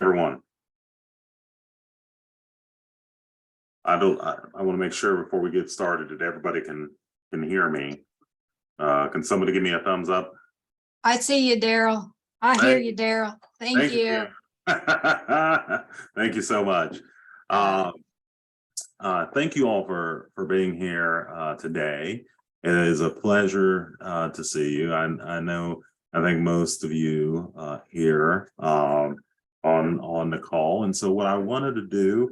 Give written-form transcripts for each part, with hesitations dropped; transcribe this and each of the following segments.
Everyone. I want to make sure before we get started that everybody can hear me. Can somebody give me a thumbs up? I see you, Daryl. I hear you, Daryl. Thank you. Thank you so much. Thank you all for being here today. It is a pleasure to see you. I think most of you here on the call. And so what I wanted to do,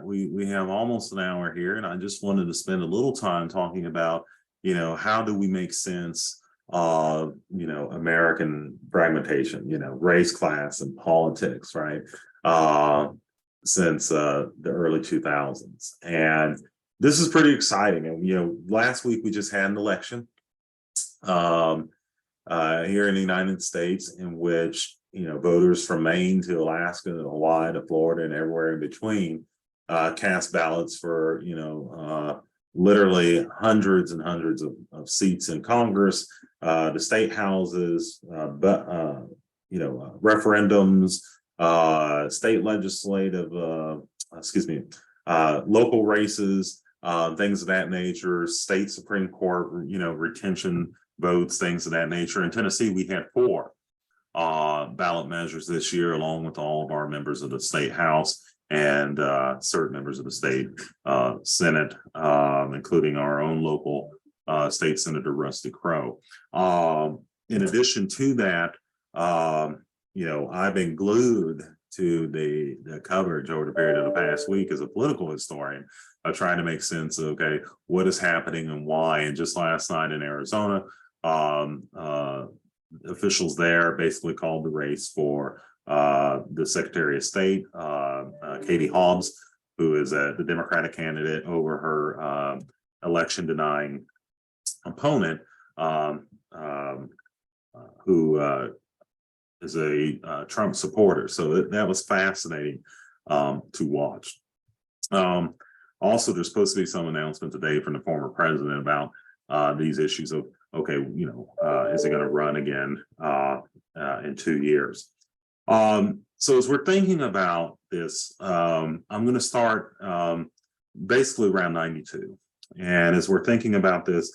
we have almost an hour here, and I just wanted to spend a little time talking about, how do we make sense of, American fragmentation, race, class, and politics, right? Since the early 2000s. And this is pretty exciting. And, last week we just had an election here in the United States in which, voters from Maine to Alaska to Hawaii to Florida and everywhere in between cast ballots for, literally hundreds and hundreds of seats in Congress, the state houses, referendums, state legislative, local races, things of that nature, state Supreme Court, retention votes, things of that nature. In Tennessee, we had 4 ballot measures this year, along with all of our members of the state house and certain members of the state Senate, including our own local state Senator Rusty Crowe. In addition to that, I've been glued to the coverage over the period of the past week as a political historian of trying to make sense of, okay, what is happening and why. And just last night in Arizona, officials there basically called the race for the Secretary of State, Katie Hobbs, who is the Democratic candidate over her election denying opponent, who is a Trump supporter. So that was fascinating to watch. Also, there's supposed to be some announcement today from the former president about these issues of, okay, is he going to run again in 2 years? So as we're thinking about this, I'm going to start basically around 92. And as we're thinking about this,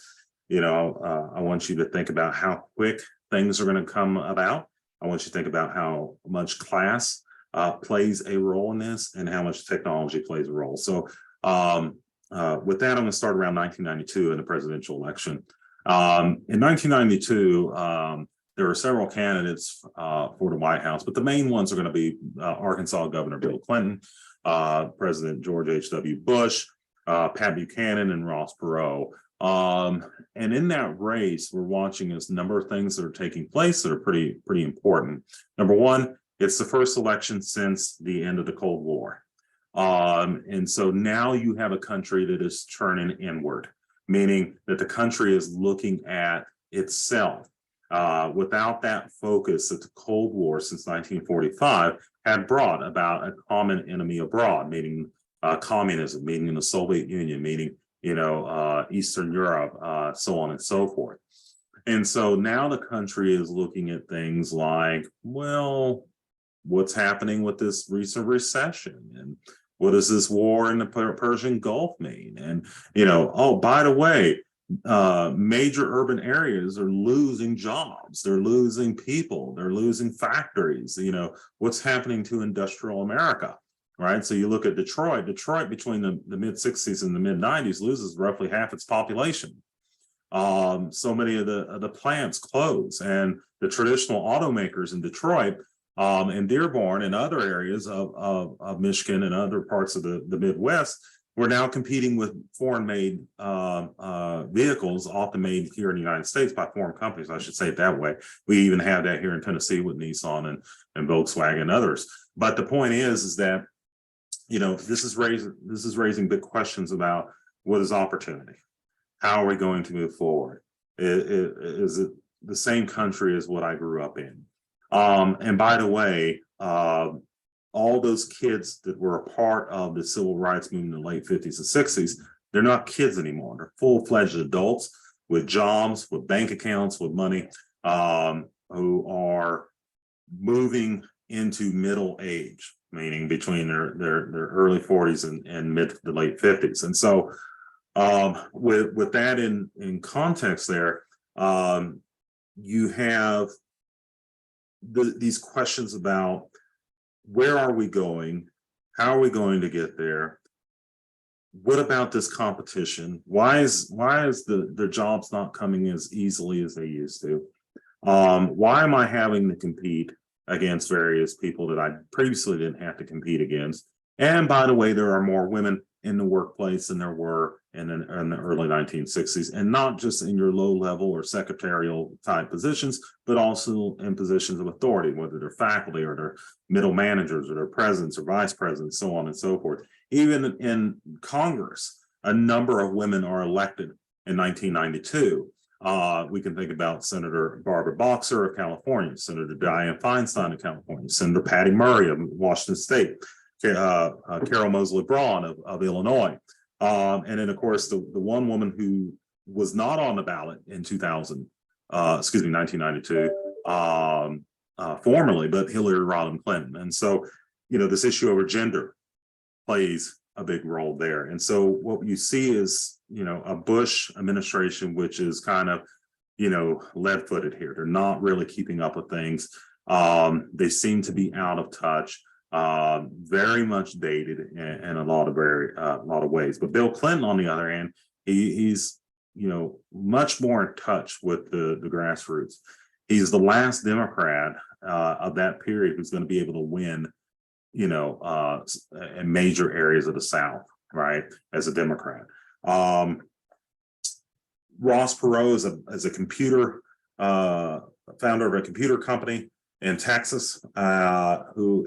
I want you to think about how quick things are going to come about. I want you to think about how much class plays a role in this and how much technology plays a role. So with that, I'm going to start around 1992 in the presidential election. In 1992, there were several candidates for the White House, but the main ones are going to be Arkansas Governor Bill Clinton, President George H.W. Bush, Pat Buchanan, and Ross Perot. And in that race, we're watching a number of things that are taking place that are pretty important. Number one, it's the first election since the end of the Cold War. And so now you have a country that is turning inward, meaning that the country is looking at itself without that focus that the Cold War since 1945 had brought about a common enemy abroad, meaning communism, meaning the Soviet Union, meaning Eastern Europe, so on and so forth. And so now the country is looking at things like, well, what's happening with this recent recession? And what does this war in the Persian Gulf mean? And, oh, by the way, major urban areas are losing jobs. They're losing people. They're losing factories. What's happening to industrial America? Right. So you look at Detroit between the mid 60s and the mid 90s loses roughly half its population. So many of the plants close, and the traditional automakers in Detroit and Dearborn and other areas of Michigan and other parts of the Midwest were now competing with foreign made vehicles, often made here in the United States by foreign companies. I should say it that way. We even have that here in Tennessee with Nissan and Volkswagen and others. But the point is that this is raising big questions about what is opportunity. How are we going to move forward? Is it the same country as what I grew up in? And by the way, all those kids that were a part of the civil rights movement in the late 50s and 60s, they're not kids anymore. They're full-fledged adults with jobs, with bank accounts, with money, who are moving into middle age, meaning between their early 40s and mid to late 50s. And so with that in context there, you have these questions about where are we going? How are we going to get there? What about this competition? Why is the jobs not coming as easily as they used to? Why am I having to compete against various people that I previously didn't have to compete against? And by the way, there are more women in the workplace than there were in the early 1960s, and not just in your low level or secretarial type positions, but also in positions of authority, whether they're faculty or they're middle managers or they're presidents or vice presidents, so on and so forth. Even in Congress, a number of women are elected in 1992. We can think about Senator Barbara Boxer of California, Senator Dianne Feinstein of California, Senator Patty Murray of Washington State, Carol Moseley Braun of Illinois. And then, of course, the one woman who was not on the ballot in 1992, formerly, but Hillary Rodham Clinton. And so, this issue over gender plays a big role there. And so what you see is, a Bush administration, which is kind of, lead-footed here. They're not really keeping up with things. They seem to be out of touch. Very much dated in a lot of ways. But Bill Clinton, on the other hand, he's much more in touch with the grassroots. He's the last Democrat of that period who's going to be able to win, in major areas of the South, right, as a Democrat. Ross Perot is a computer founder of a computer company in Texas, who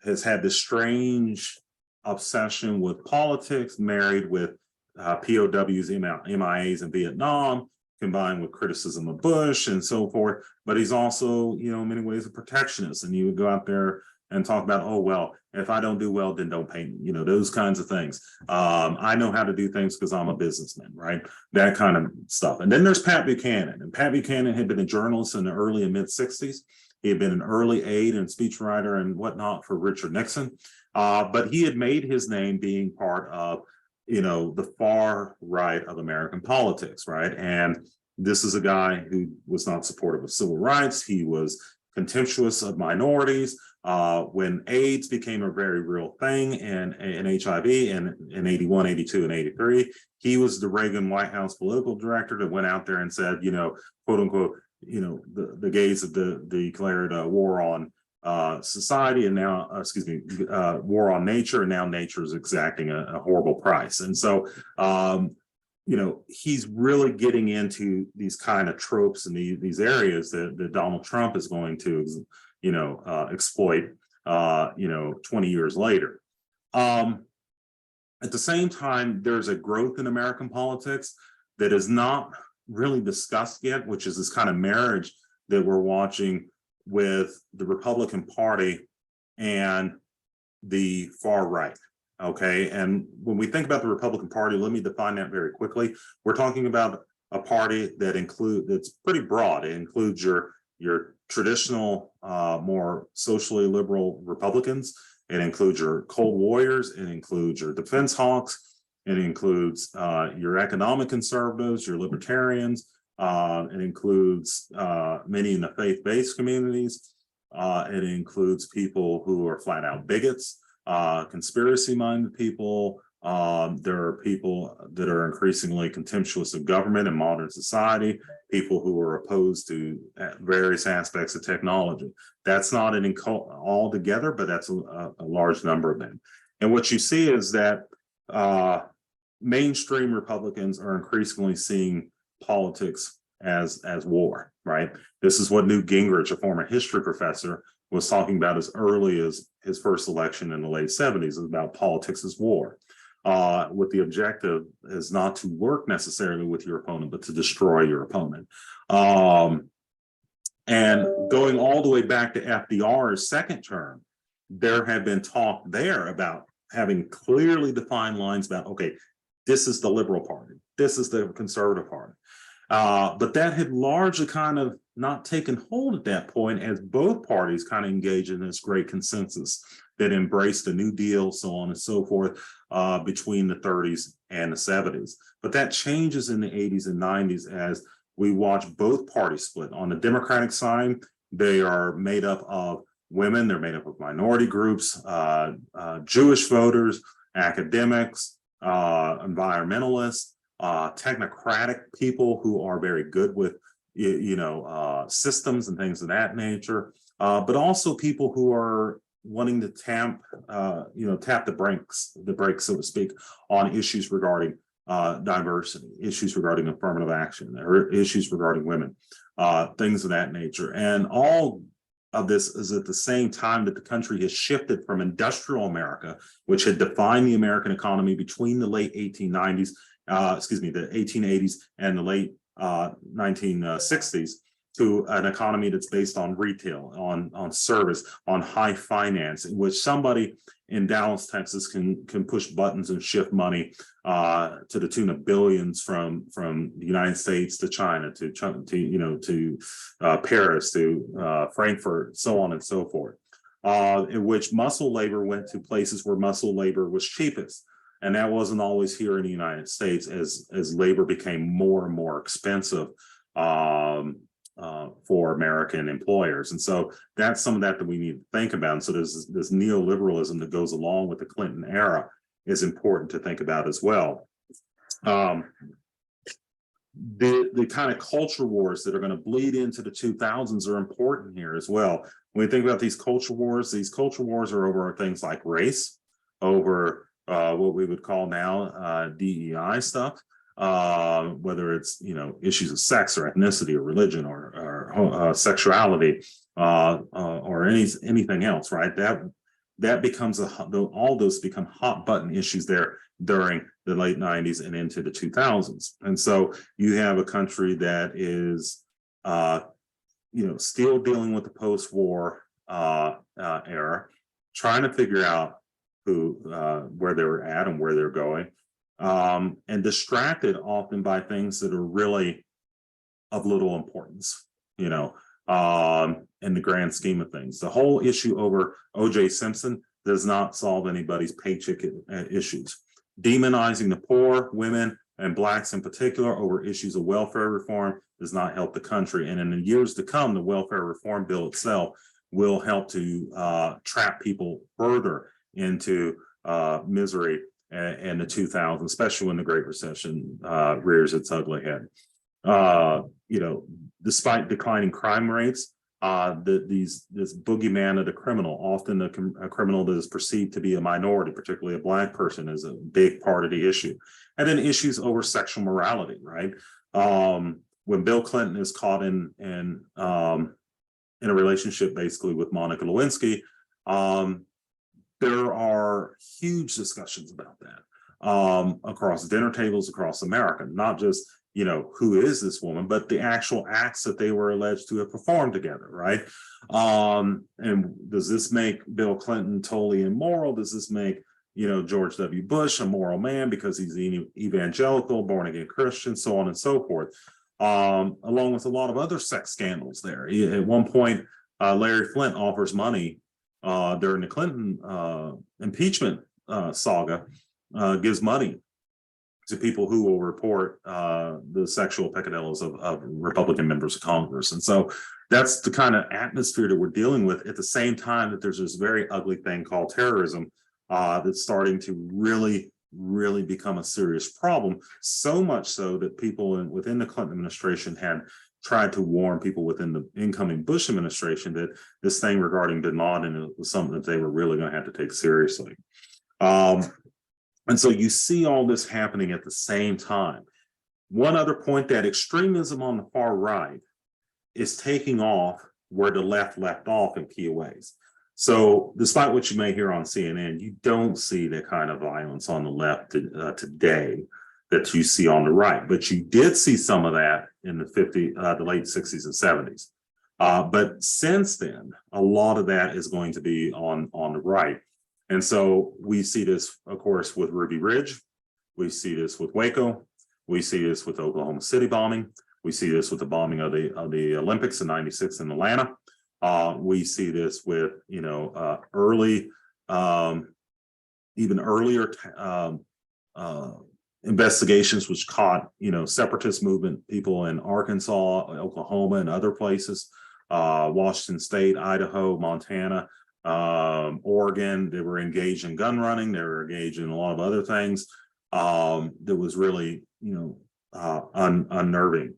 has had this strange obsession with politics, married with POWs, MIAs in Vietnam, combined with criticism of Bush and so forth. But he's also, in many ways, a protectionist. And you would go out there and talk about, oh, well, if I don't do well, then don't pay me, those kinds of things. I know how to do things because I'm a businessman, right? That kind of stuff. And then there's Pat Buchanan. And Pat Buchanan had been a journalist in the early and mid 60s. He had been an early aide and speechwriter and whatnot for Richard Nixon. But he had made his name being part of, the far right of American politics, right? And this is a guy who was not supportive of civil rights. He was contemptuous of minorities. When AIDS became a very real thing and HIV in 81, 82, and 83, he was the Reagan White House political director that went out there and said, quote unquote, the gays have declared war on society, and now, war on nature, and now nature is exacting a horrible price. And so, he's really getting into these kind of tropes and these areas that Donald Trump is going to, exploit, 20 years later. At the same time, there's a growth in American politics that is not really discussed yet, which is this kind of marriage that we're watching with the Republican Party and the far right. Okay. And when we think about the Republican Party, let me define that very quickly. We're talking about a party that's pretty broad. It includes your traditional, more socially liberal Republicans. It includes your Cold Warriors. It includes your defense hawks. It includes your economic conservatives, your libertarians. It includes many in the faith-based communities. It includes people who are flat out bigots, conspiracy-minded people. There are people that are increasingly contemptuous of government and modern society, people who are opposed to various aspects of technology. That's not an all together, but that's a large number of them. And what you see is that mainstream Republicans are increasingly seeing politics as war, right? This is what Newt Gingrich, a former history professor, was talking about as early as his first election in the late 70s, about politics as war. With the objective is not to work necessarily with your opponent, but to destroy your opponent. And going all the way back to FDR's second term, there had been talk there about having clearly defined lines about, okay, this is the liberal party, this is the conservative party. But that had largely kind of not taken hold at that point, as both parties kind of engaged in this great consensus that embraced the New Deal, so on and so forth, between the 30s and the 70s. But that changes in the 80s and 90s as we watch both parties split. On the Democratic side, they are made up of women, they're made up of minority groups, Jewish voters, academics, environmentalists, technocratic people who are very good with systems and things of that nature, but also people who are wanting to tap the brakes, so to speak, on issues regarding diversity, issues regarding affirmative action, or issues regarding women, things of that nature. And all of this is at the same time that the country has shifted from industrial America, which had defined the American economy between the late 1890s, the 1880s and the late 1960s, to an economy that's based on retail, on service, on high finance, in which somebody in Dallas, Texas can push buttons and shift money to the tune of billions from the United States to China to Paris to Frankfurt, so on and so forth. In which muscle labor went to places where muscle labor was cheapest. And that wasn't always here in the United States, as labor became more and more expensive for American employers. And so that's some of that we need to think about. And so there's this neoliberalism that goes along with the Clinton era is important to think about as well. The kind of culture wars that are going to bleed into the 2000s are important here as well. When we think about these culture wars are over things like race, over what we would call now DEI stuff, whether it's issues of sex or ethnicity or religion or sexuality or anything else, right? That becomes all those become hot button issues there during the late 90s and into the 2000s. And so you have a country that is still dealing with the post-war era, trying to figure out where they were at and where they're going, and distracted often by things that are really of little importance, in the grand scheme of things. The whole issue over O.J. Simpson does not solve anybody's paycheck issues. Demonizing the poor, women, and blacks in particular over issues of welfare reform does not help the country. And in the years to come, the welfare reform bill itself will help to trap people further into misery in the 2000s, especially when the Great Recession rears its ugly head. Despite declining crime rates, this boogeyman of the criminal, often a criminal that is perceived to be a minority, particularly a black person, is a big part of the issue. And then issues over sexual morality, right? When Bill Clinton is caught in a relationship basically with Monica Lewinsky, there are huge discussions about that across dinner tables across America, not just who is this woman, but the actual acts that they were alleged to have performed together, right? And does this make Bill Clinton totally immoral? Does this make George W. Bush a moral man because he's evangelical, born again Christian, so on and so forth, along with a lot of other sex scandals there. At one point, Larry Flynt offers money during the Clinton impeachment saga, gives money to people who will report the sexual peccadillos of Republican members of Congress. And so that's the kind of atmosphere that we're dealing with at the same time that there's this very ugly thing called terrorism that's starting to really, really become a serious problem. So much so that people within the Clinton administration had tried to warn people within the incoming Bush administration that this thing regarding bin Laden was something that they were really going to have to take seriously. And so you see all this happening at the same time. One other point, that extremism on the far right is taking off where the left left off in key ways. So despite what you may hear on CNN, you don't see the kind of violence on the left today that you see on the right. But you did see some of that in the late 60s and 70s. But since then, a lot of that is going to be on the right. And so we see this, of course, with Ruby Ridge. We see this with Waco. We see this with Oklahoma City bombing. We see this with the bombing of the Olympics in '96 in Atlanta. We see this with, you know, early, even earlier investigations which caught, you know, separatist movement people in Arkansas, Oklahoma, and other places, Washington State, Idaho, Montana, Oregon. They were engaged in gun running. They were engaged in a lot of other things that was really, you know, unnerving.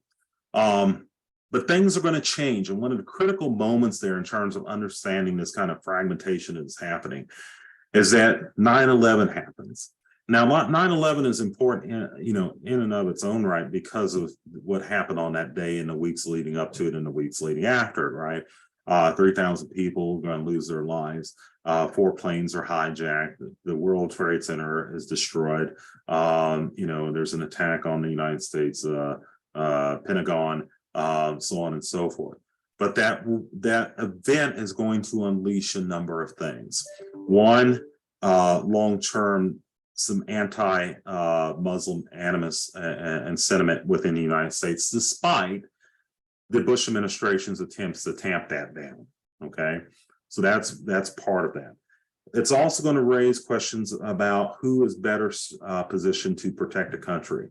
But things are going to change. And one of the critical moments there in terms of understanding this kind of fragmentation that is happening is that 9/11 happens. Now, 9/11 is important, you know, in and of its own right because of what happened on that day in the weeks leading up to it and the weeks leading after it, right? 3,000 people going to lose their lives. 4 planes are hijacked. The World Trade Center is destroyed. You know, there's an attack on the United States Pentagon, so on and so forth. But that event is going to unleash a number of things. One, long-term, some anti-Muslim animus and sentiment within the United States, despite the Bush administration's attempts to tamp that down. Okay, so that's part of that. It's also going to raise questions about who is better positioned to protect the country.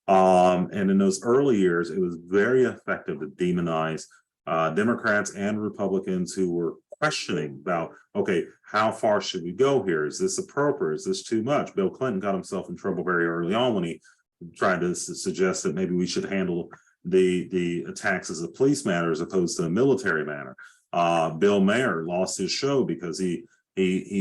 And in those early years, it was very effective to demonize Democrats and Republicans who were questioning about, okay, how far should we go here? Is this appropriate? Is this too much? Bill Clinton got himself in trouble very early on when he tried to suggest that maybe we should handle the attacks as a police matter as opposed to a military matter. Bill Mayer lost his show because he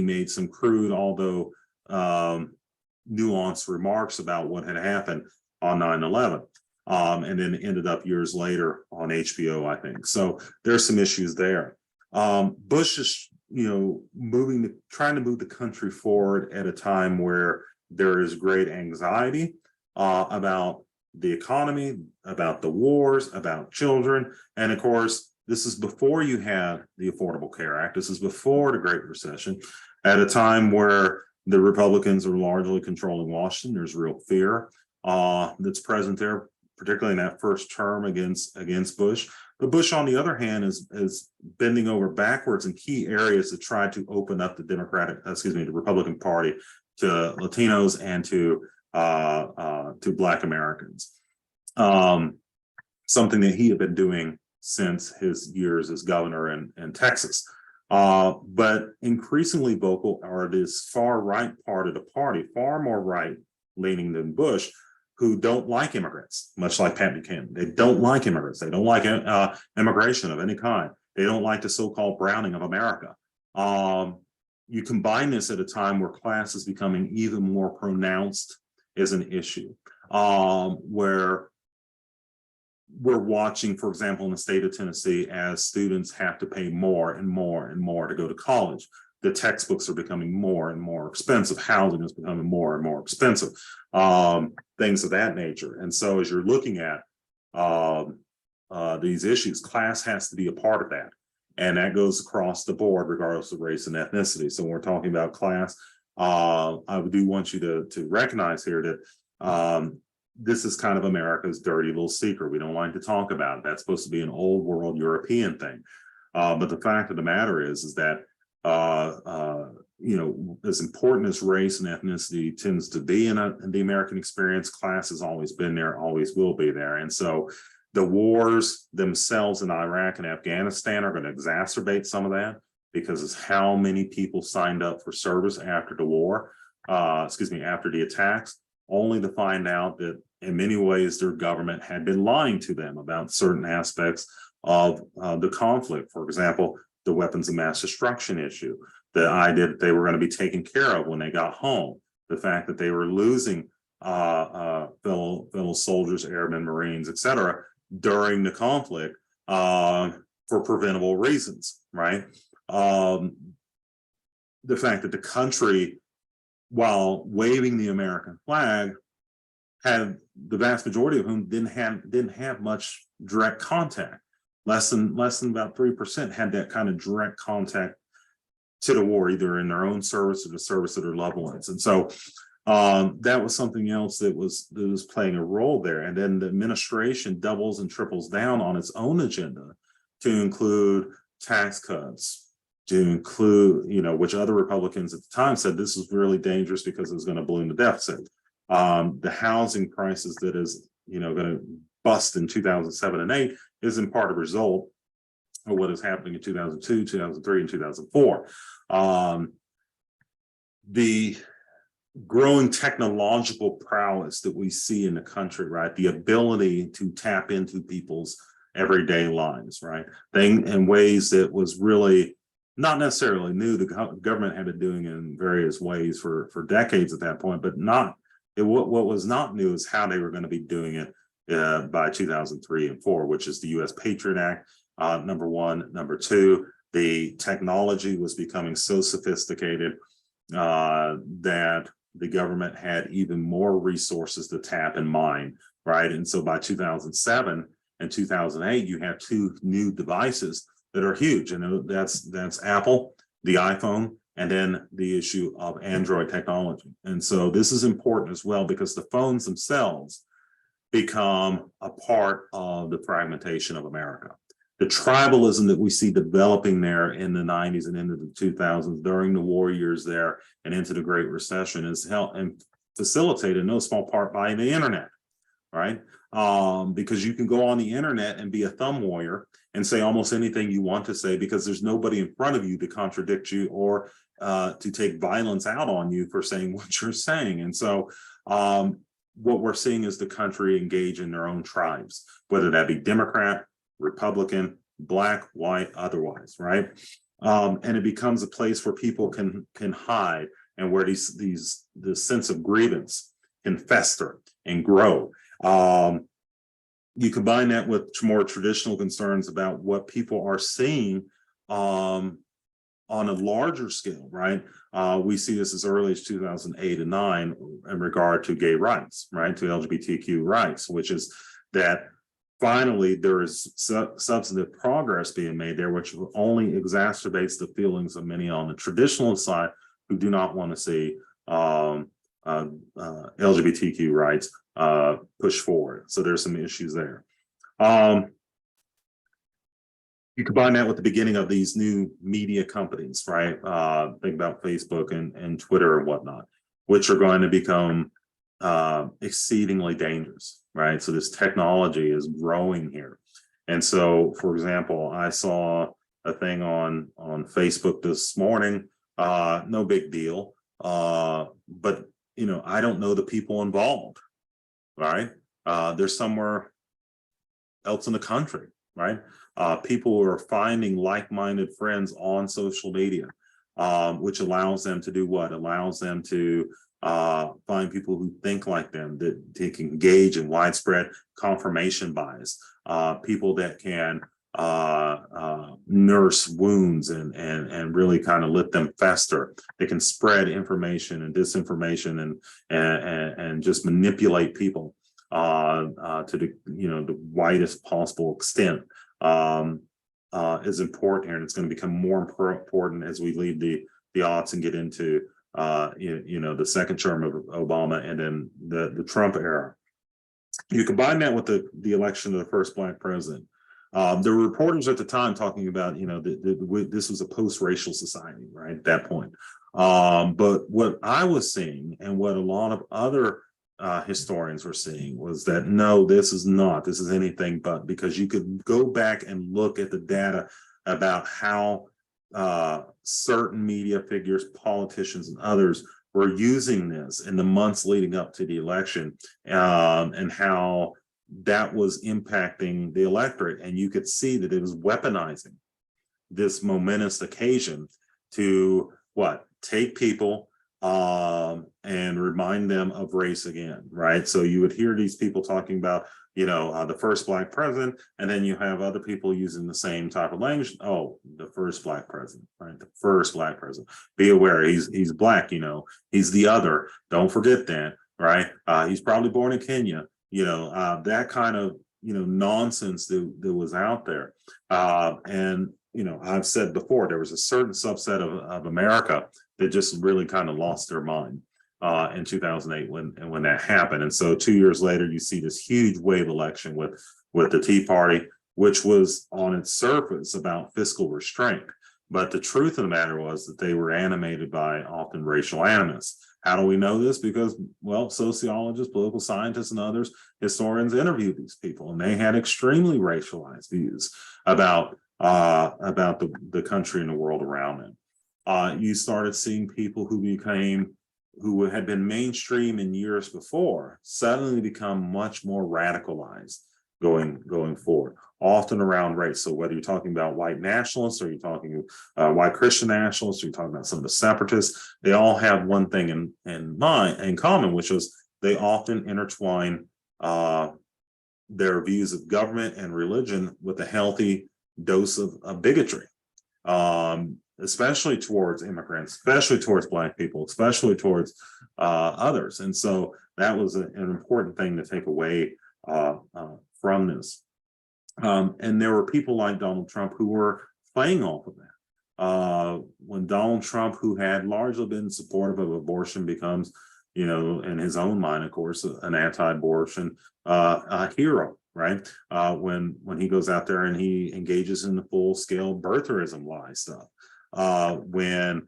made some crude, although nuanced remarks about what had happened on 9/11. And then ended up years later on HBO, I think. So there's some issues there. Bush is, you know, trying to move the country forward at a time where there is great anxiety about the economy, about the wars, about children. And of course, this is before you had the Affordable Care Act. This is before the Great Recession, at a time where the Republicans are largely controlling Washington. There's real fear that's present there, particularly in that first term against Bush. But Bush, on the other hand, is bending over backwards in key areas to try to open up the the Republican Party to Latinos and to Black Americans. Something that he had been doing since his years as governor in Texas. But increasingly vocal are this far right part of the party, far more right leaning than Bush, who don't like immigrants, much like Pat Buchanan. They don't like immigrants. They don't like immigration of any kind. They don't like the so-called browning of America. You combine this at a time where class is becoming even more pronounced as an issue, where we're watching, for example, in the state of Tennessee, as students have to pay more and more and more to go to college. The textbooks are becoming more and more expensive. Housing is becoming more and more expensive. Things of that nature. And so as you're looking at these issues, class has to be a part of that. And that goes across the board, regardless of race and ethnicity. So when we're talking about class, I do want you to recognize here that this is kind of America's dirty little secret. We don't like to talk about it. That's supposed to be an old world European thing. But the fact of the matter is that you know, as important as race and ethnicity tends to be in the American experience, class has always been there, always will be there. And so the wars themselves in Iraq and Afghanistan are going to exacerbate some of that, because it's how many people signed up for service after the war, after the attacks, only to find out that in many ways their government had been lying to them about certain aspects of the conflict. For example, the weapons of mass destruction issue, the idea that they were going to be taken care of when they got home, the fact that they were losing fellow soldiers, airmen, Marines, etc., during the conflict for preventable reasons, right? The fact that the country, while waving the American flag, had the vast majority of whom didn't have much direct contact. Less than about 3% had that kind of direct contact to the war, either in their own service or the service of their loved ones. And so That was something else that was playing a role there. And then the administration doubles and triples down on its own agenda to include tax cuts, to include, which other Republicans at the time said this was really dangerous because it was going to balloon the deficit. The housing crisis that is, going to bust in 2007 and 8 is in part a result of what is happening in 2002, 2003, and 2004. The growing technological prowess that we see in the country, right? The ability to tap into people's everyday lives, right? In ways that was really not necessarily new. The government had been doing it in various ways for decades at that point, but what was not new is how they were going to be doing it by 2003 and 4, which is the U.S. Patriot Act, number one. Number two, the technology was becoming so sophisticated that the government had even more resources to tap and mine, right? And so by 2007 and 2008, you have two new devices that are huge, and that's Apple, the iPhone, and then the issue of Android technology. And so this is important as well because the phones themselves become a part of the fragmentation of America. The tribalism that we see developing there in the 90s and into the 2000s during the war years there and into the Great Recession is helped and facilitated in no small part by the internet, right? Because you can go on the internet and be a thumb warrior and say almost anything you want to say because there's nobody in front of you to contradict you or to take violence out on you for saying what you're saying. And so what we're seeing is the country engage in their own tribes, whether that be Democrat, Republican, Black, white, otherwise, right? And it becomes a place where people can hide and where this sense of grievance can fester and grow. You combine that with more traditional concerns about what people are seeing on a larger scale, right? We see this as early as 2008 and 9 in regard to gay rights, right? To LGBTQ rights, which is that finally there is substantive progress being made there, which only exacerbates the feelings of many on the traditional side who do not want to see LGBTQ rights push forward. So there's some issues there. You combine that with the beginning of these new media companies, right? Think about Facebook and Twitter and whatnot, which are going to become exceedingly dangerous, right? So this technology is growing here. And so, for example, I saw a thing on Facebook this morning, no big deal, but I don't know the people involved, right? They're somewhere else in the country, right? People are finding like-minded friends on social media, which allows them to do what? Allows them to find people who think like them, that they can engage in widespread confirmation bias, people that can nurse wounds and really kind of let them fester. They can spread information and disinformation and just manipulate people to the widest possible extent. Is important here, and it's going to become more important as we leave the aughts and get into the second term of Obama and then the Trump era. You combine that with the election of the first Black president. There were reporters at the time talking about this was a post-racial society, right, at that point. But what I was seeing and what a lot of other historians were seeing was that no, this is anything but, because you could go back and look at the data about how certain media figures, politicians, and others were using this in the months leading up to the election, and how that was impacting the electorate. And you could see that it was weaponizing this momentous occasion to take people and remind them of race again, right? So you would hear these people talking about, the first Black president, and then you have other people using the same type of language. Oh, the first Black president, right? The first Black president. Be aware, he's Black, he's the other. Don't forget that, right? He's probably born in Kenya, that kind of, nonsense that was out there. And I've said before, there was a certain subset of America that just really kind of lost their mind. in 2008 when that happened. And so 2 years later, you see this huge wave election with the Tea Party, which was on its surface about fiscal restraint. But the truth of the matter was that they were animated by often racial animus. How do we know this? Because, well, sociologists, political scientists, and others, historians interviewed these people, and they had extremely racialized views about the country and the world around them. You started seeing people who had been mainstream in years before suddenly become much more radicalized going forward, often around race. So whether you're talking about white nationalists, or you're talking white Christian nationalists, or you're talking about some of the separatists, they all have one thing in common, which is they often intertwine their views of government and religion with a healthy dose of bigotry, especially towards immigrants, especially towards Black people, especially towards others. And so that was an important thing to take away from this. And there were people like Donald Trump who were playing off of that. When Donald Trump, who had largely been supportive of abortion, becomes, in his own mind, of course, an anti-abortion hero, right? When he goes out there and he engages in the full-scale birtherism lie stuff. When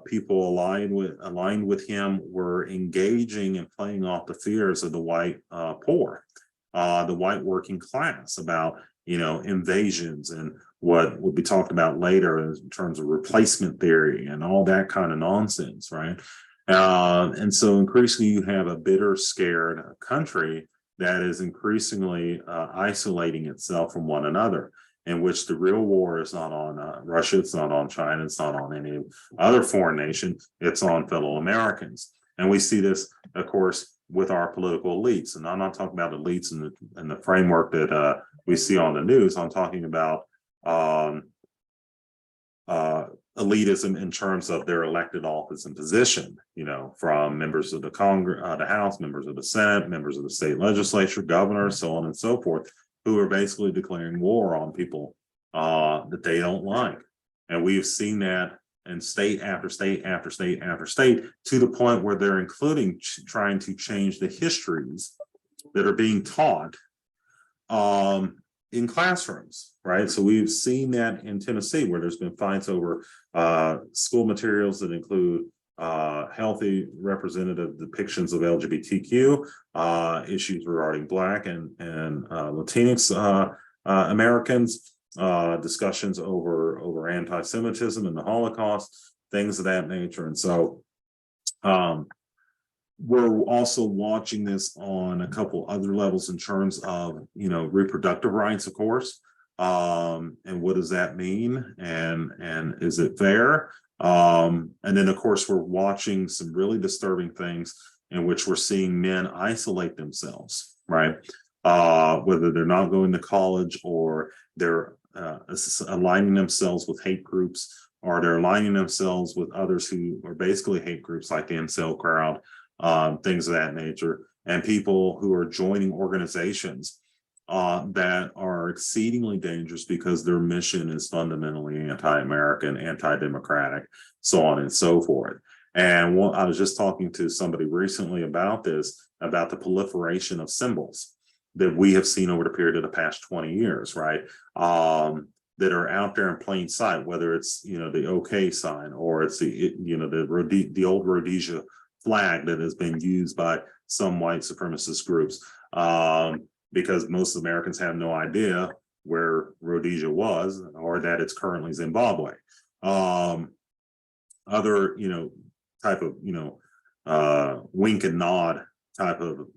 people aligned with him were engaging and playing off the fears of the white poor, the white working class, about invasions and what would be talked about later in terms of replacement theory and all that kind of nonsense, right? And so increasingly you have a bitter, scared country that is increasingly isolating itself from one another, in which the real war is not on Russia, it's not on China, it's not on any other foreign nation, it's on fellow Americans. And we see this, of course, with our political elites. And I'm not talking about elites in the framework that we see on the news. I'm talking about elitism in terms of their elected office and position, from members of the Congress, the House, members of the Senate, members of the state legislature, governors, so on and so forth, who are basically declaring war on people that they don't like. And we've seen that in state after state after state after state, to the point where they're including trying to change the histories that are being taught in classrooms, right? So we've seen that in Tennessee, where there's been fights over school materials that include healthy representative depictions of LGBTQ, issues regarding Black and Latinx Americans, discussions over anti-Semitism and the Holocaust, things of that nature. And so we're also watching this on a couple other levels in terms of, reproductive rights, of course. And what does that mean? And is it fair? And then, of course, we're watching some really disturbing things in which we're seeing men isolate themselves, right? Whether they're not going to college, or they're aligning themselves with hate groups, or they're aligning themselves with others who are basically hate groups like the incel crowd, things of that nature, and people who are joining organizations that are exceedingly dangerous because their mission is fundamentally anti-American, anti-democratic, so on and so forth. And I was just talking to somebody recently about this, about the proliferation of symbols that we have seen over the period of the past 20 years, right? That are out there in plain sight, whether it's, the OK sign, or it's the old Rhodesia flag that has been used by some white supremacist groups, because most Americans have no idea where Rhodesia was, or that it's currently Zimbabwe. Other, type of, wink and nod type of,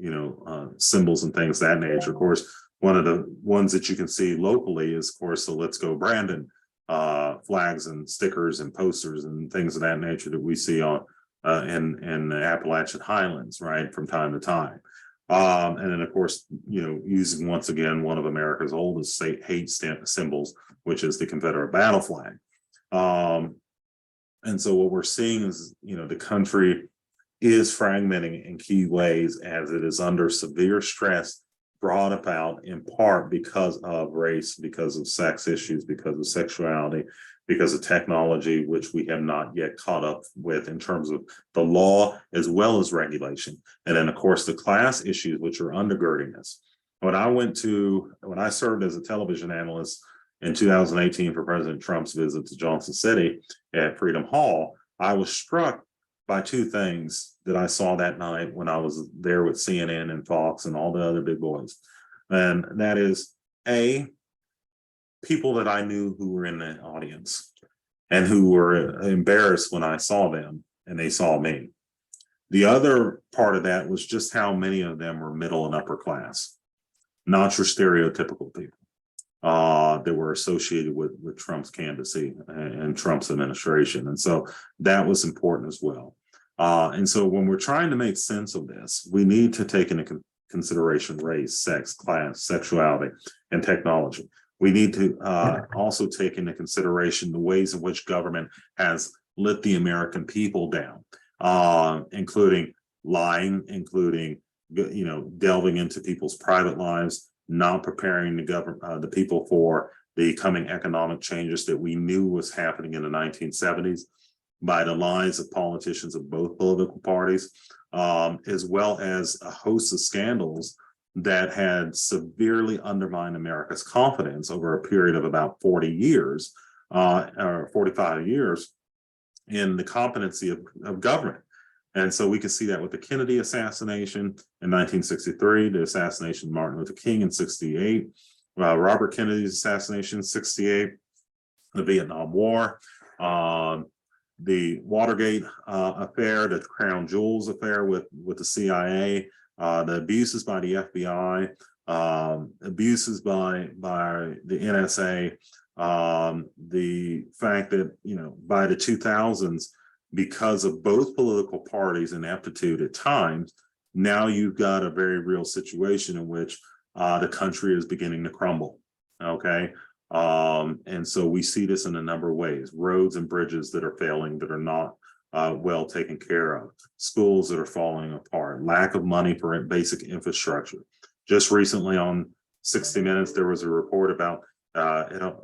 symbols and things of that nature. Of course, one of the ones that you can see locally is, of course, the Let's Go Brandon flags and stickers and posters and things of that nature that we see on in the Appalachian Highlands, right, from time to time. And then, of course, using once again one of America's oldest hate symbols, which is the Confederate battle flag. And so what we're seeing is, the country is fragmenting in key ways as it is under severe stress brought about in part because of race, because of sex issues, because of sexuality, because of technology, which we have not yet caught up with in terms of the law as well as regulation. And then, of course, the class issues, which are undergirding this. When I served as a television analyst in 2018 for President Trump's visit to Johnson City at Freedom Hall, I was struck by two things that I saw that night when I was there with CNN and Fox and all the other big boys. And that is, A, people that I knew who were in the audience and who were embarrassed when I saw them and they saw me. The other part of that was just how many of them were middle and upper class, not your stereotypical people that were associated with Trump's candidacy and Trump's administration. And so that was important as well. And so when we're trying to make sense of this, we need to take into consideration race, sex, class, sexuality, and technology. We need to also take into consideration the ways in which government has let the American people down, including lying, including delving into people's private lives, not preparing the people for the coming economic changes that we knew was happening in the 1970s by the lies of politicians of both political parties, as well as a host of scandals that had severely undermined America's confidence over a period of about 40 years or 45 years in the competency of government. And so we can see that with the Kennedy assassination in 1963, the assassination of Martin Luther King in 68, Robert Kennedy's assassination in 68, the Vietnam War, the Watergate affair, the Crown Jewels affair with the CIA, the abuses by the FBI, abuses by the NSA, the fact that, by the 2000s, because of both political parties' ineptitude at times, now you've got a very real situation in which the country is beginning to crumble. Okay. And so we see this in a number of ways: roads and bridges that are failing, that are not well taken care of, schools that are falling apart, lack of money for basic infrastructure. Just recently on 60 Minutes, there was a report about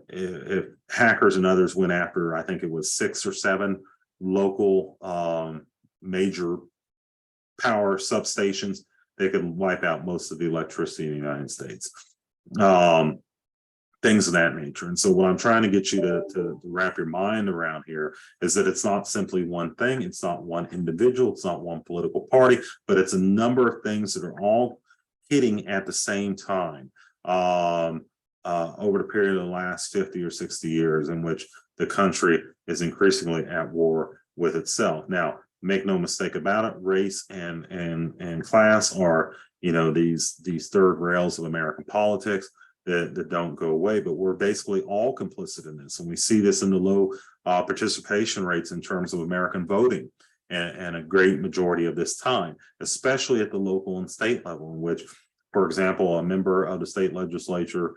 if hackers and others went after, I think it was 6 or 7 local major power substations, they could wipe out most of the electricity in the United States. Things of that nature. And so what I'm trying to get you to wrap your mind around here is that it's not simply one thing, it's not one individual, it's not one political party, but it's a number of things that are all hitting at the same time over the period of the last 50 or 60 years, in which the country is increasingly at war with itself. Now, make no mistake about it, race and class are, these third rails of American politics that don't go away, but we're basically all complicit in this. And we see this in the low participation rates in terms of American voting and a great majority of this time, especially at the local and state level, in which, for example, a member of the state legislature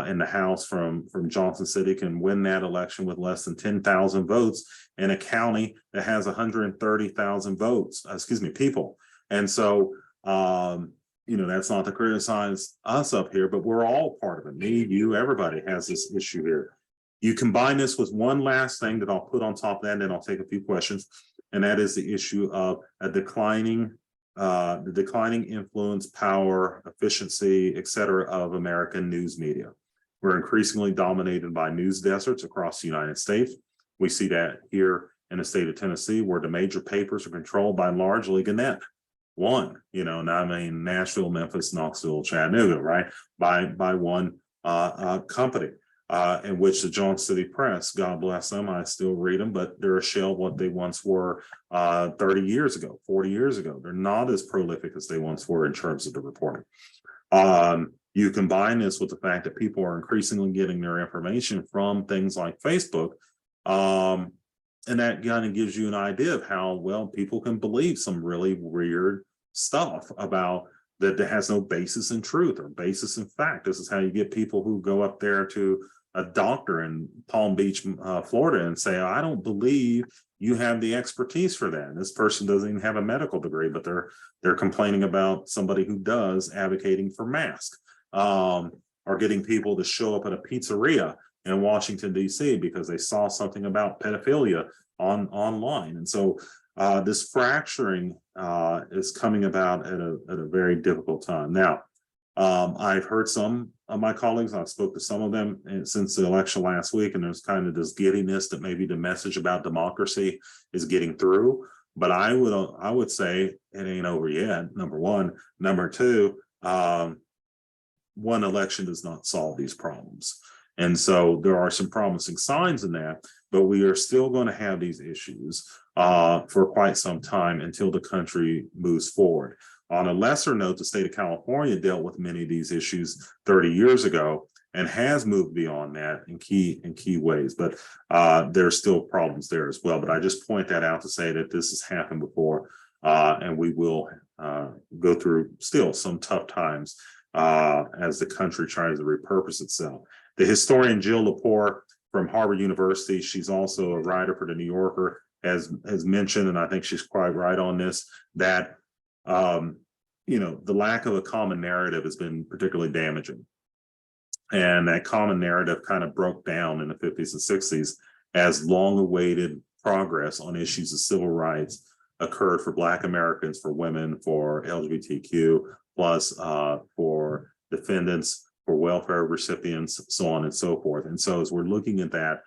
in the House from Johnson City can win that election with less than 10,000 votes in a county that has 130,000 people. And so, that's not to criticize us up here, but we're all part of it. Me, you, everybody has this issue here. You combine this with one last thing that I'll put on top of that, and then I'll take a few questions. And that is the issue of the declining influence, power, efficiency, et cetera, of American news media. We're increasingly dominated by news deserts across the United States. We see that here in the state of Tennessee, where the major papers are controlled by largely Gannett. Nashville, Memphis, Knoxville, Chattanooga, right? By one company, in which the Johnson City Press, God bless them, I still read them, but they're a shell of what they once were 30 years ago, 40 years ago. They're not as prolific as they once were in terms of the reporting. You combine this with the fact that people are increasingly getting their information from things like Facebook, and that kind of gives you an idea of how well people can believe some really weird stuff about that has no basis in truth or basis in fact. This is how you get people who go up there to a doctor in Palm Beach, Florida, and say, I don't believe you have the expertise for that. And this person doesn't even have a medical degree, but they're complaining about somebody who does, advocating for masks, or getting people to show up at a pizzeria in Washington, D.C. because they saw something about pedophilia online. And so this fracturing is coming about at a very difficult time. Now, I've heard some of my colleagues, I've spoke to some of them since the election last week, and there's kind of this giddiness that maybe the message about democracy is getting through. But I would say it ain't over yet, number one. Number two, one election does not solve these problems. And so there are some promising signs in that, but we are still going to have these issues for quite some time until the country moves forward. On a lesser note, the state of California dealt with many of these issues 30 years ago and has moved beyond that in key ways, but there's still problems there as well. But I just point that out to say that this has happened before, and we will go through still some tough times as the country tries to repurpose itself. The historian Jill Lepore from Harvard University, she's also a writer for the New Yorker, has mentioned, and I think she's quite right on this, that the lack of a common narrative has been particularly damaging. And that common narrative kind of broke down in the 50s and 60s as long-awaited progress on issues of civil rights occurred for Black Americans, for women, for LGBTQ, plus for defendants, for welfare recipients, so on and so forth. And so as we're looking at that,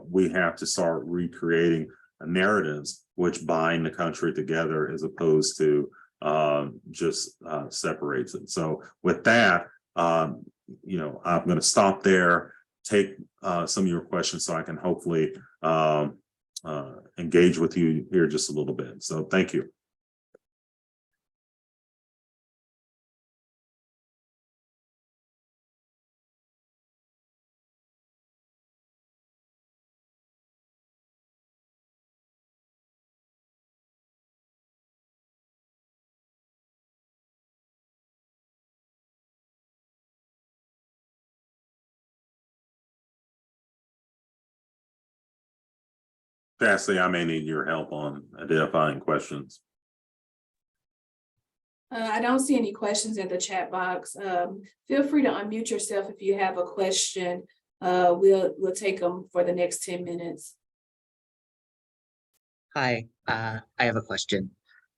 we have to start recreating narratives which bind the country together as opposed to just separates it. So with that, I'm going to stop there, take some of your questions so I can hopefully engage with you here just a little bit. So thank you. Fastly, I may need your help on identifying questions. I don't see any questions in the chat box. Feel free to unmute yourself if you have a question. We'll take them for the next 10 minutes. Hi, I have a question.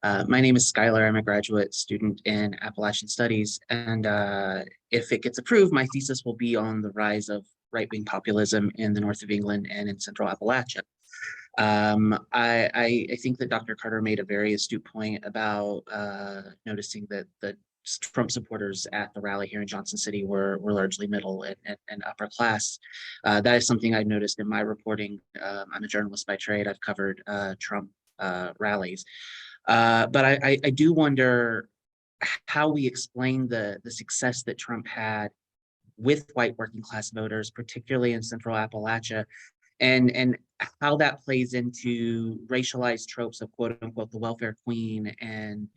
My name is Skylar. I'm a graduate student in Appalachian Studies, and if it gets approved, my thesis will be on the rise of right-wing populism in the north of England and in central Appalachia. I think that Dr. Carter made a very astute point about noticing that the Trump supporters at the rally here in Johnson City were largely middle and upper class. That is something I've noticed in my reporting. I'm a journalist by trade. I've covered Trump rallies. But I do wonder how we explain the success that Trump had with white working class voters, particularly in central Appalachia, and how that plays into racialized tropes of quote unquote the welfare queen and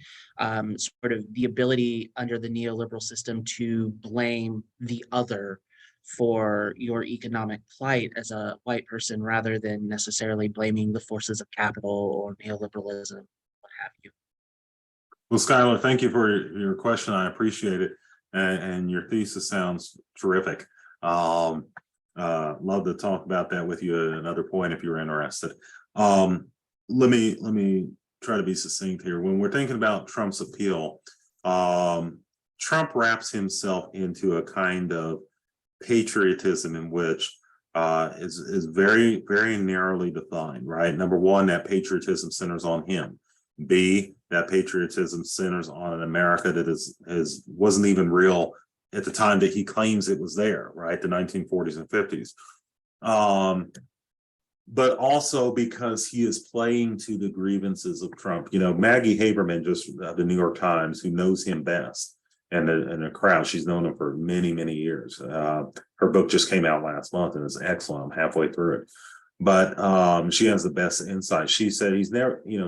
sort of the ability under the neoliberal system to blame the other for your economic plight as a white person rather than necessarily blaming the forces of capital or neoliberalism, what have you. Well, Skylar, thank you for your question. I appreciate it. And your thesis sounds terrific. Love to talk about that with you at another point if you're interested. Let me try to be succinct here. When we're thinking about Trump's appeal, Trump wraps himself into a kind of patriotism in which is very, very narrowly defined, right? Number one, that patriotism centers on him. B, that patriotism centers on an America that wasn't even real at the time that he claims it was there, right? The 1940s and 50s. But also because he is playing to the grievances of Trump. Maggie Haberman, just the New York Times, who knows him best, and the crowd, she's known him for many, many years. Her book just came out last month and it's excellent. I'm halfway through it. But she has the best insight. She said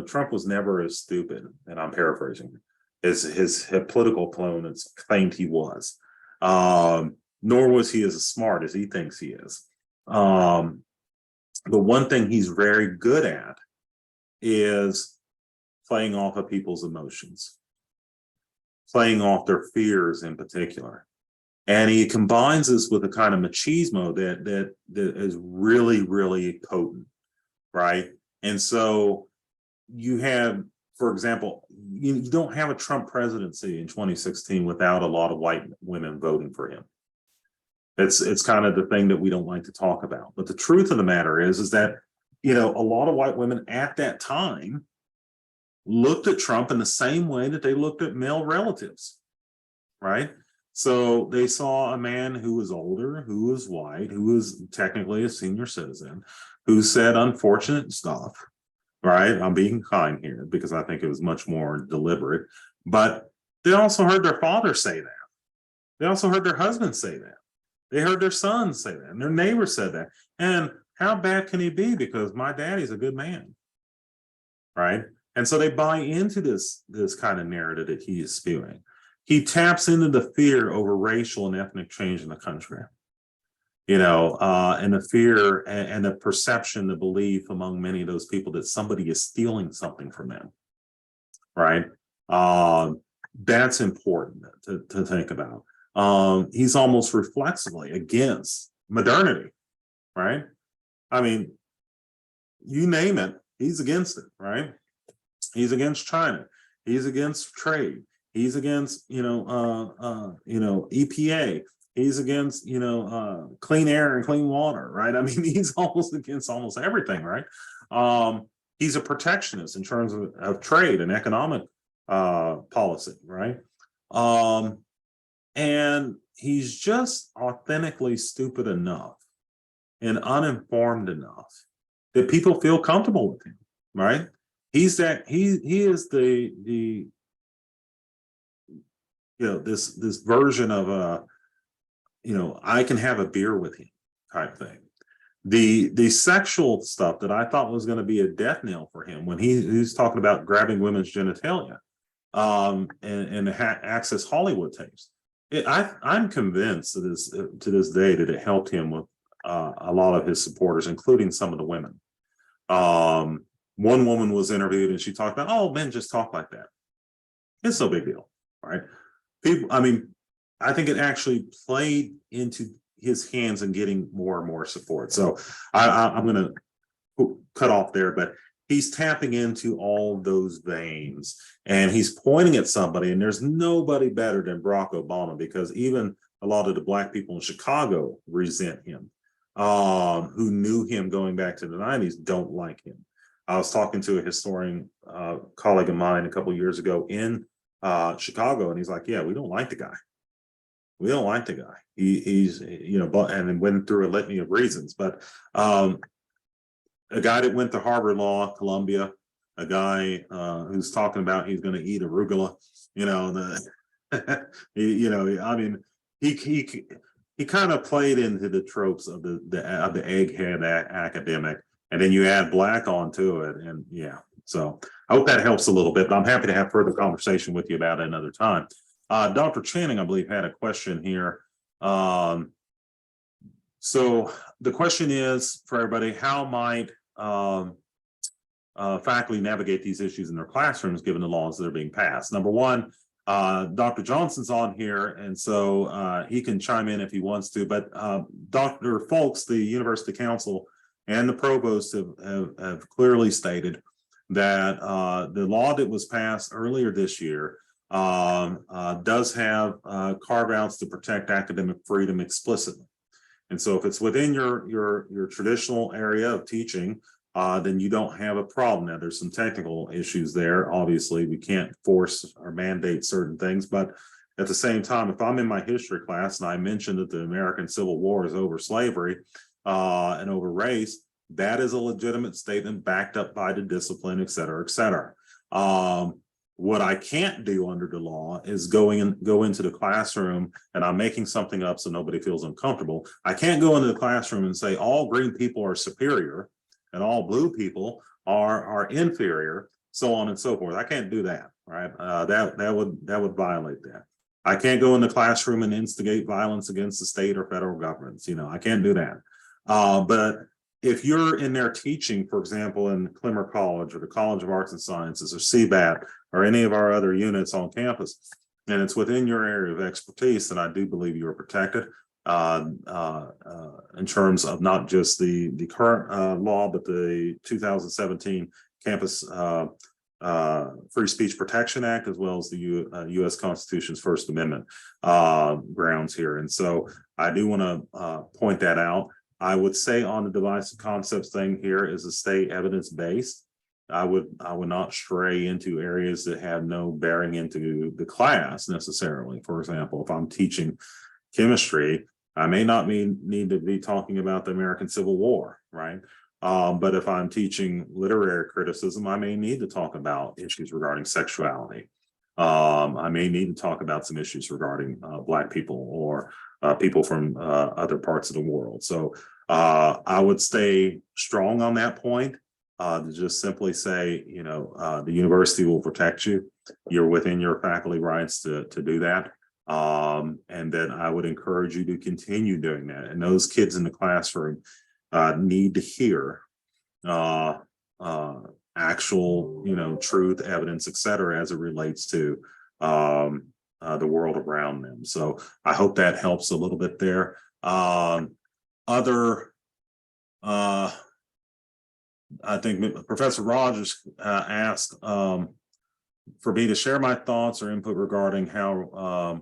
Trump was never as stupid, and I'm paraphrasing, as his political opponents claimed he was. nor was he as smart as he thinks he is. The one thing he's very good at is playing off of people's emotions, playing off their fears in particular. And he combines this with a kind of machismo that is really, really potent, right? And so you have, for example, you don't have a Trump presidency in 2016 without a lot of white women voting for him. It's kind of the thing that we don't like to talk about. But the truth of the matter is that, a lot of white women at that time looked at Trump in the same way that they looked at male relatives, right? So they saw a man who was older, who was white, who was technically a senior citizen, who said unfortunate stuff, right? I'm being kind here because I think it was much more deliberate, but they also heard their father say that. They also heard their husband say that. They heard their sons say that, and their neighbors said that. And how bad can he be? Because my daddy's a good man, right? And so they buy into this kind of narrative that he is spewing. He taps into the fear over racial and ethnic change in the country, and the fear and the perception, the belief among many of those people that somebody is stealing something from them, right? That's important to think about. He's almost reflexively against modernity, right? I mean, you name it, he's against it, right? He's against China. He's against trade. He's against, EPA. He's against, clean air and clean water, right? I mean, he's almost against almost everything, right? He's a protectionist in terms of trade and economic policy, right? And he's just authentically stupid enough and uninformed enough that people feel comfortable with him, right? He is the this version of I can have a beer with him type thing. The sexual stuff that I thought was going to be a death knell for him when he's talking about grabbing women's genitalia and Access Hollywood tapes. I'm convinced to this day that it helped him with a lot of his supporters, including some of the women. One woman was interviewed and she talked about, oh, men just talk like that. It's no big deal, right? People, I mean, I think it actually played into his hands in getting more and more support. So I'm going to cut off there, but he's tapping into all those veins and he's pointing at somebody, and there's nobody better than Barack Obama, because even a lot of the Black people in Chicago resent him, who knew him going back to the 90s, don't like him. I was talking to a historian colleague of mine a couple of years ago in Chicago, and he's like, yeah, we don't like the guy. We don't like the guy. He's, but, and then went through a litany of reasons, but a guy that went to Harvard Law, Columbia, a guy who's talking about he's going to eat arugula, he kind of played into the tropes of the egghead academic, and then you add Black onto it, and yeah. So I hope that helps a little bit, but I'm happy to have further conversation with you about it another time. Dr. Channing, I believe, had a question here. So the question is for everybody: how might faculty navigate these issues in their classrooms given the laws that are being passed? Number one, Dr. Johnson's on here, and so he can chime in if he wants to, but Dr. Folks, the University Council and the provost have clearly stated that the law that was passed earlier this year does have carve-outs to protect academic freedom explicitly. And so if it's within your traditional area of teaching, then you don't have a problem. Now, there's some technical issues there. Obviously, we can't force or mandate certain things, but at the same time, if I'm in my history class and I mention that the American Civil War is over slavery and over race, that is a legitimate statement backed up by the discipline, et cetera, et cetera. What I can't do under the law is go into the classroom, and I'm making something up so nobody feels uncomfortable. I can't go into the classroom and say all green people are superior and all blue people are inferior, so on and so forth. I can't do that, right? That would violate that. I can't go in the classroom and instigate violence against the state or federal governments. I can't do that. But if you're in there teaching, for example, in Clemmer College or the College of Arts and Sciences or CBAT or any of our other units on campus, and it's within your area of expertise, then I do believe you are protected in terms of not just the current law, but the 2017 Campus Free Speech Protection Act, as well as the U.S. Constitution's First Amendment grounds here. And so I do want to point that out. I would say on the divisive concepts thing here is to stay evidence-based. I would not stray into areas that have no bearing into the class necessarily. For example, if I'm teaching chemistry, I may not need to be talking about the American Civil War, right? But if I'm teaching literary criticism, I may need to talk about issues regarding sexuality. I may need to talk about some issues regarding Black people or people from other parts of the world. So I would stay strong on that point. To just simply say, the university will protect you. You're within your faculty rights to do that. And then I would encourage you to continue doing that. And those kids in the classroom need to hear actual, truth, evidence, et cetera, as it relates to the world around them. So I hope that helps a little bit there. I think Professor Rogers asked for me to share my thoughts or input regarding how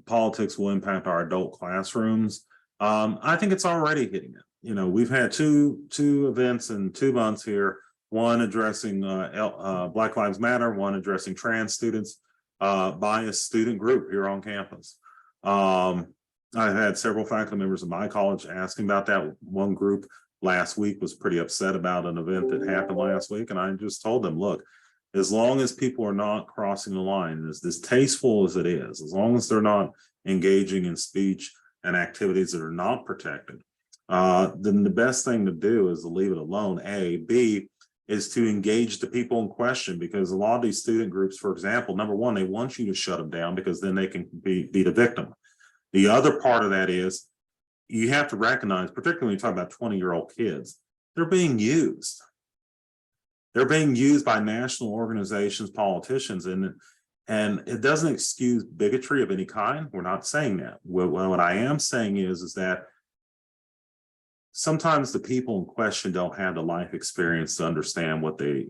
politics will impact our adult classrooms. I think it's already hitting it. We've had two events in 2 months here, one addressing Black Lives Matter, one addressing trans students by a student group here on campus. I've had several faculty members of my college asking about that. One group last week was pretty upset about an event that happened last week. And I just told them, look, as long as people are not crossing the line, as distasteful as it is, as long as they're not engaging in speech and activities that are not protected, then the best thing to do is to leave it alone, A. B is to engage the people in question, because a lot of these student groups, for example, number one, they want you to shut them down because then they can be the victim. The other part of that is you have to recognize, particularly when you talk about 20-year-old kids, they're being used. They're being used by national organizations, politicians, and it doesn't excuse bigotry of any kind. We're not saying that. What I am saying is that sometimes the people in question don't have the life experience to understand what they,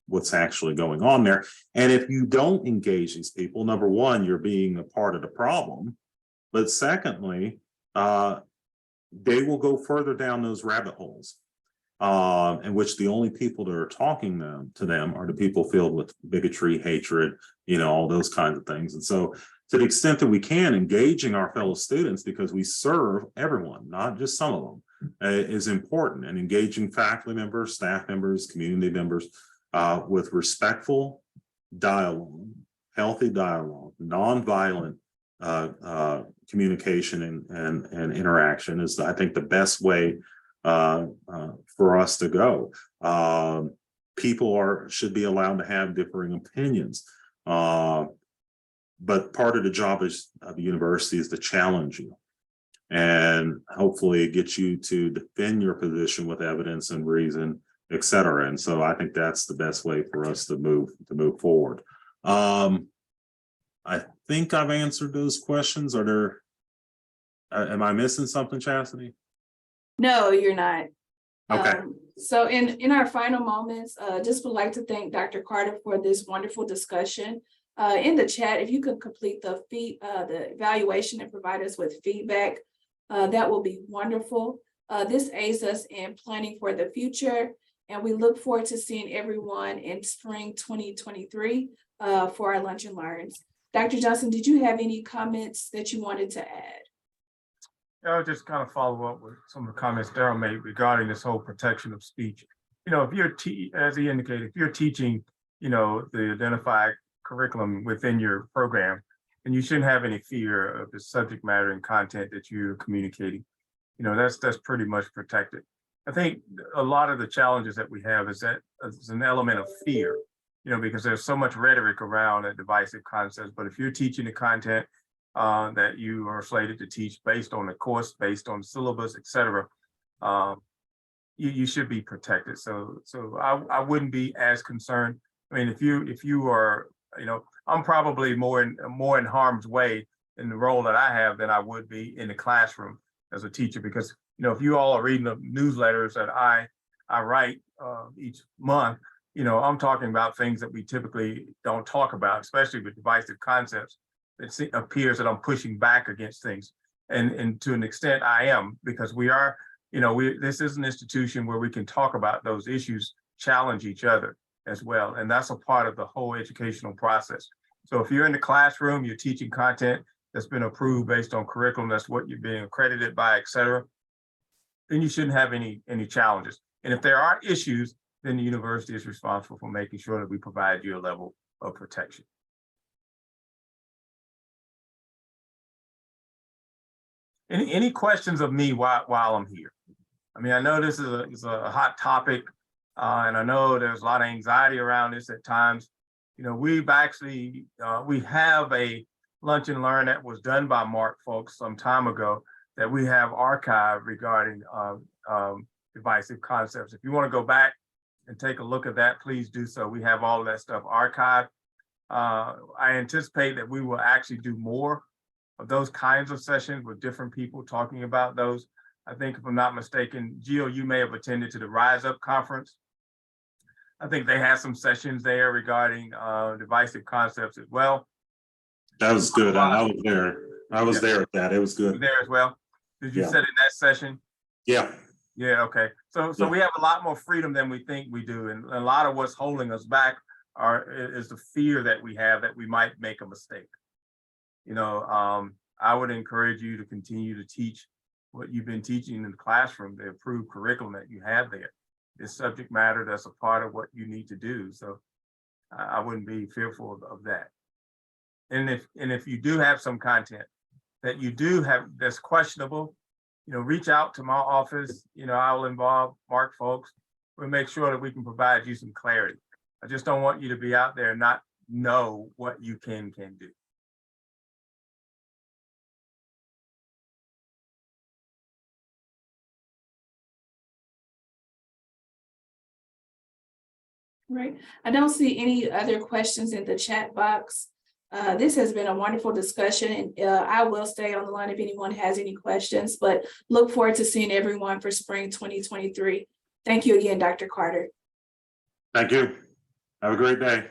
what's actually going on there. And if you don't engage these people, number one, you're being a part of the problem. But secondly, they will go further down those rabbit holes, in which the only people that are talking to them are the people filled with bigotry, hatred, all those kinds of things. And so to the extent that we can, engaging our fellow students, because we serve everyone, not just some of them, is important. And engaging faculty members, staff members, community members with respectful dialogue, healthy dialogue, nonviolent communication and interaction is, I think, the best way for us to go. People should be allowed to have differing opinions, but part of the job of the university is to challenge you and hopefully get you to defend your position with evidence and reason, et cetera. And so I think that's the best way for us to move forward. I think I've answered those questions. Am I missing something, Chastity? No, you're not. Okay. So in our final moments, just would like to thank Dr. Carter for this wonderful discussion. In the chat, if you could complete the evaluation and provide us with feedback, that will be wonderful. This aids us in planning for the future, and we look forward to seeing everyone in spring 2023 for our Lunch and Learns. Dr. Johnson, did you have any comments that you wanted to add? I'll just kind of follow up with some of the comments Daryl made regarding this whole protection of speech. If you're, as he indicated, if you're teaching, the identified curriculum within your program, then you shouldn't have any fear of the subject matter and content that you're communicating. That's pretty much protected. I think a lot of the challenges that we have is that there's an element of fear because there's so much rhetoric around that divisive concepts. But if you're teaching the content that you are slated to teach based on the course, based on syllabus, et cetera, you should be protected. So I wouldn't be as concerned. I mean, if you are, I'm probably more in harm's way in the role that I have than I would be in the classroom as a teacher, because if you all are reading the newsletters that I write each month, I'm talking about things that we typically don't talk about, especially with divisive concepts. It appears that I'm pushing back against things, and to an extent I am, because we are, this is an institution where we can talk about those issues, challenge each other as well, and that's a part of the whole educational process. So if you're in the classroom, you're teaching content that's been approved based on curriculum, that's what you're being accredited by, et cetera, then you shouldn't have any challenges. And if there are issues, then the university is responsible for making sure that we provide you a level of protection. Any questions of me while I'm here? I mean, I know this is a hot topic, and I know there's a lot of anxiety around this at times. We've actually, we have a lunch and learn that was done by Mark folks some time ago that we have archived regarding divisive concepts. If you want to go back and take a look at that, please do so. We have all of that stuff archived. I anticipate that we will actually do more of those kinds of sessions with different people talking about those. I think, if I'm not mistaken, Gio, you may have attended to the Rise Up conference. I think they had some sessions there regarding divisive concepts as well. That was good. I was there. I was there at that. It was You were good. there as well. Did you Yeah. sit in that session? Yeah. Yeah, okay. So Yeah. we have a lot more freedom than we think we do. And a lot of what's holding us back is the fear that we have that we might make a mistake. I would encourage you to continue to teach what you've been teaching in the classroom, the approved curriculum that you have there. It's subject matter that's a part of what you need to do. So I wouldn't be fearful of that. And if you do have some content that you do have that's questionable, reach out to my office. I will involve Mark folks. We'll make sure that we can provide you some clarity. I just don't want you to be out there and not know what you can do. Right. I don't see any other questions in the chat box. This has been a wonderful discussion, and I will stay on the line if anyone has any questions, but look forward to seeing everyone for spring 2023. Thank you again, Dr. Carter. Thank you. Have a great day.